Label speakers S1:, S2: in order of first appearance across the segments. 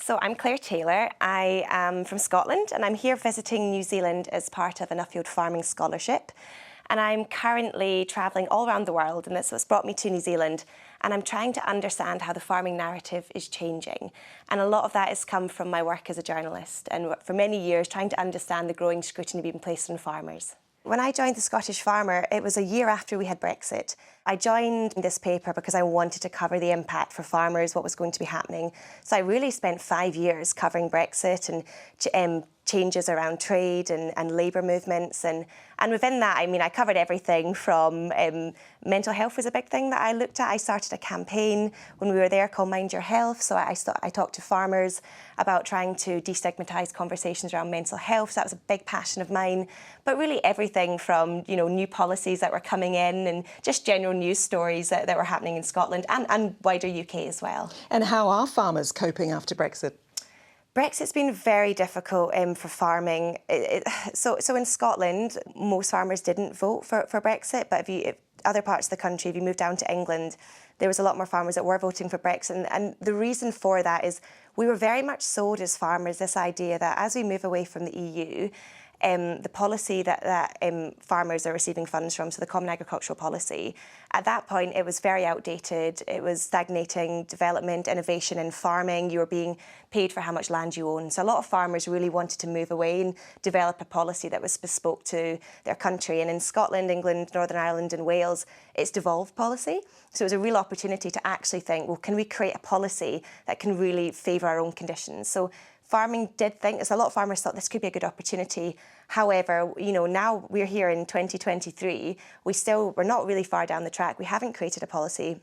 S1: So I'm Claire Taylor. I am from Scotland and I'm here visiting New Zealand as part of a Nuffield farming scholarship. And I'm currently travelling all around the world, and that's what's brought me to New Zealand. And I'm trying to understand how the farming narrative is changing. And a lot of that has come from my work as a journalist and for many years trying to understand the growing scrutiny being placed on farmers. When I joined The Scottish Farmer, it was a year after we had Brexit. I joined this paper because I wanted to cover the impact for farmers, what was going to be happening. So I really spent 5 years covering Brexit and changes around trade and labour movements. And within that, I mean, I covered everything from mental health was a big thing that I looked at. I started a campaign when we were there called Mind Your Health. So I talked to farmers about trying to destigmatise conversations around mental health. So that was a big passion of mine. But really everything from, you know, new policies that were coming in and just general news stories that were happening in Scotland and wider UK as well.
S2: And how are farmers coping after Brexit?
S1: Brexit's been very difficult for farming. So in Scotland, most farmers didn't vote for Brexit, but if other parts of the country, if you move down to England, there was a lot more farmers that were voting for Brexit. And the reason for that is we were very much sold as farmers this idea that as we move away from the EU, the policy that farmers are receiving funds from, so the Common Agricultural Policy, at that point it was very outdated. It was stagnating development, innovation in farming. You were being paid for how much land you own. So a lot of farmers really wanted to move away and develop a policy that was bespoke to their country. And in Scotland, England, Northern Ireland and Wales, it's devolved policy. So it was a real opportunity to actually think, well, can we create a policy that can really favour our own conditions? So farming did think, as a lot of farmers thought this could be a good opportunity. However, you know, now we're here in 2023, we're not really far down the track. We haven't created a policy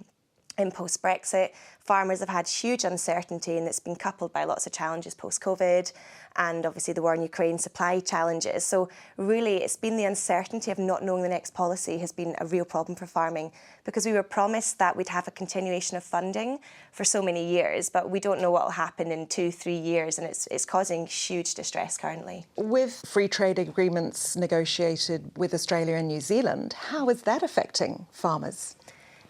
S1: in post-Brexit. Farmers have had huge uncertainty and it's been coupled by lots of challenges post-COVID and obviously the war in Ukraine, supply challenges. So really it's been the uncertainty of not knowing the next policy has been a real problem for farming because we were promised that we'd have a continuation of funding for so many years, but we don't know what will happen in 2-3 years and it's causing huge distress currently.
S2: With free trade agreements negotiated with Australia and New Zealand, how is that affecting farmers?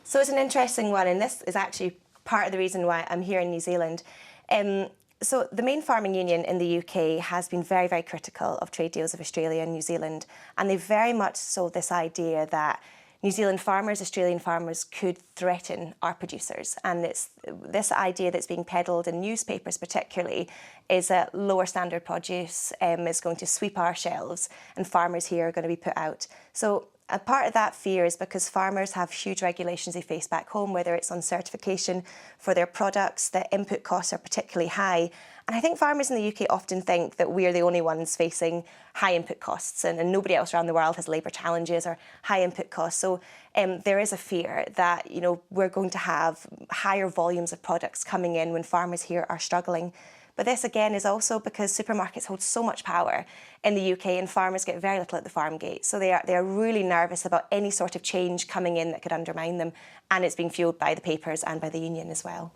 S1: So it's an interesting one, and this is actually part of the reason why I'm here in New Zealand. So the main farming union in the UK has been very, very critical of trade deals with Australia and New Zealand, and they very much sold this idea that New Zealand farmers, Australian farmers could threaten our producers. And it's this idea that's being peddled in newspapers particularly is that lower standard produce is going to sweep our shelves and farmers here are going to be put out. So a part of that fear is because farmers have huge regulations they face back home, whether it's on certification for their products, the input costs are particularly high. And I think farmers in the UK often think that we're the only ones facing high input costs and nobody else around the world has labour challenges or high input costs. So there is a fear that, you know, we're going to have higher volumes of products coming in when farmers here are struggling. But this, again, is also because supermarkets hold so much power in the UK and farmers get very little at the farm gate. So they are really nervous about any sort of change coming in that could undermine them. And it's being fuelled by the papers and by the union as well.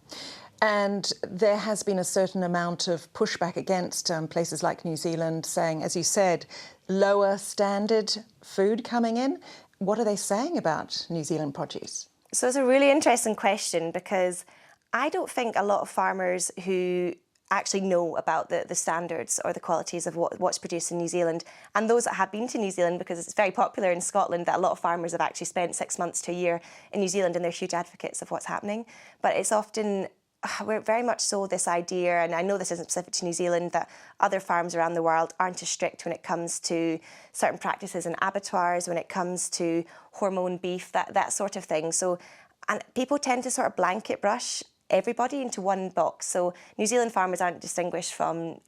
S2: And there has been a certain amount of pushback against places like New Zealand saying, as you said, lower standard food coming in. What are they saying about New Zealand produce?
S1: So it's a really interesting question because I don't think a lot of farmers who actually know about the standards or the qualities of what's produced in New Zealand. And those that have been to New Zealand, because it's very popular in Scotland that a lot of farmers have actually spent 6 months to a year in New Zealand and they're huge advocates of what's happening. But it's often, we're very much sold this idea, and I know this isn't specific to New Zealand, that other farms around the world aren't as strict when it comes to certain practices in abattoirs, when it comes to hormone beef, that sort of thing. So, and people tend to sort of blanket brush everybody into one box. So New Zealand farmers aren't distinguished from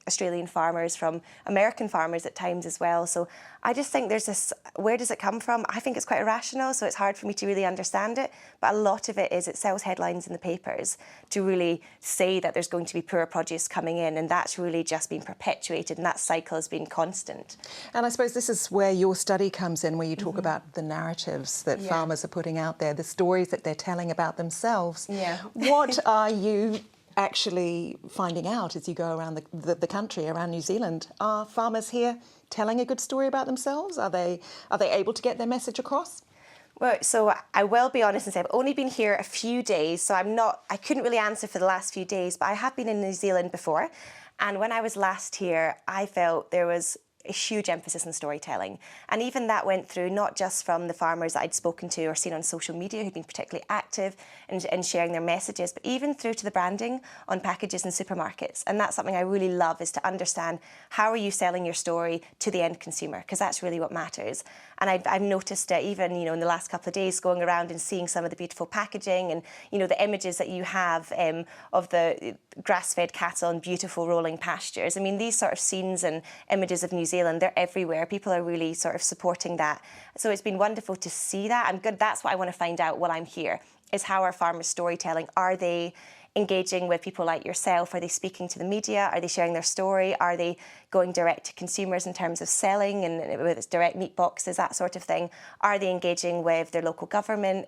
S1: Australian farmers, from American farmers at times as well. So I just think there's this, where does it come from? I think it's quite irrational, so it's hard for me to really understand it. But a lot of it is it sells headlines in the papers to really say that there's going to be poor produce coming in, and that's really just been perpetuated, and that cycle has been constant.
S2: And I suppose this is where your study comes in, where you talk about the narratives that farmers are putting out there, the stories that they're telling about themselves.
S1: Yeah.
S2: What are you actually finding out as you go around the country, around New Zealand? Are farmers here telling a good story about themselves? Are they able to get their message across?
S1: Well, so I will be honest and say I've only been here a few days, so I couldn't really answer for the last few days, but I have been in New Zealand before. And when I was last here, I felt there was a huge emphasis on storytelling. And even that went through not just from the farmers that I'd spoken to or seen on social media who'd been particularly active in sharing their messages, but even through to the branding on packages in supermarkets. And that's something I really love, is to understand how are you selling your story to the end consumer, because that's really what matters. And I've noticed it even, in the last couple of days, going around and seeing some of the beautiful packaging and, the images that you have of the grass-fed cattle and beautiful rolling pastures. I mean, these sort of scenes and images of New Zealand, they're everywhere. People are really sort of supporting that. So it's been wonderful to see that. I'm good. That's what I want to find out while I'm here, is how are farmers storytelling? Are they engaging with people like yourself? Are they speaking to the media? Are they sharing their story? Are they going direct to consumers in terms of selling, and whether it's direct meat boxes, that sort of thing? Are they engaging with their local government,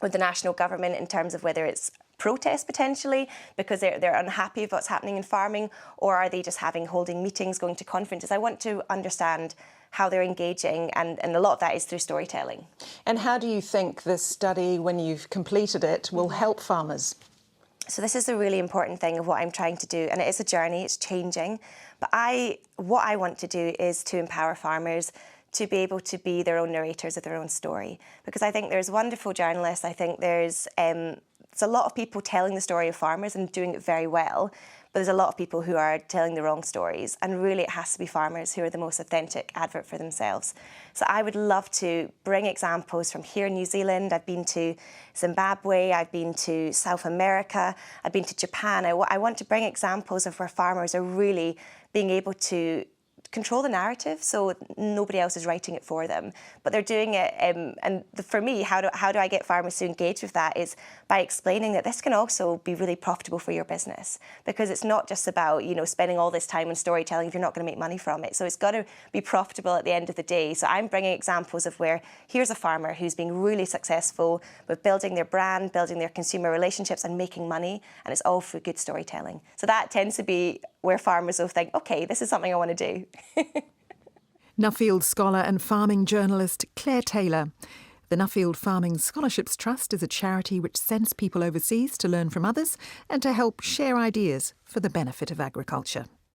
S1: with the national government, in terms of whether it's protest potentially because they're unhappy with what's happening in farming, or are they just holding meetings, going to conferences? I want to understand how they're engaging, and a lot of that is through storytelling.
S2: And how do you think this study, when you've completed it, will help farmers?
S1: So this is the really important thing of what I'm trying to do, and it is a journey, it's changing. But what I want to do is to empower farmers to be able to be their own narrators of their own story. Because I think there's wonderful journalists, I think there's a lot of people telling the story of farmers and doing it very well, but there's a lot of people who are telling the wrong stories, and really it has to be farmers who are the most authentic advert for themselves. So I would love to bring examples from here in New Zealand. I've been to Zimbabwe, I've been to South America, I've been to Japan. I want to bring examples of where farmers are really being able to control the narrative, so nobody else is writing it for them, but they're doing it. For me, how do I get farmers to engage with that, is by explaining that this can also be really profitable for your business, because it's not just about spending all this time on storytelling if you're not going to make money from it. So it's got to be profitable at the end of the day. So I'm bringing examples of where here's a farmer who's being really successful with building their brand, building their consumer relationships, and making money, and it's all through good storytelling. So that tends to be where farmers will think, okay, this is something I want to do.
S3: Nuffield scholar and farming journalist Claire Taylor. The Nuffield Farming Scholarships Trust is a charity which sends people overseas to learn from others and to help share ideas for the benefit of agriculture.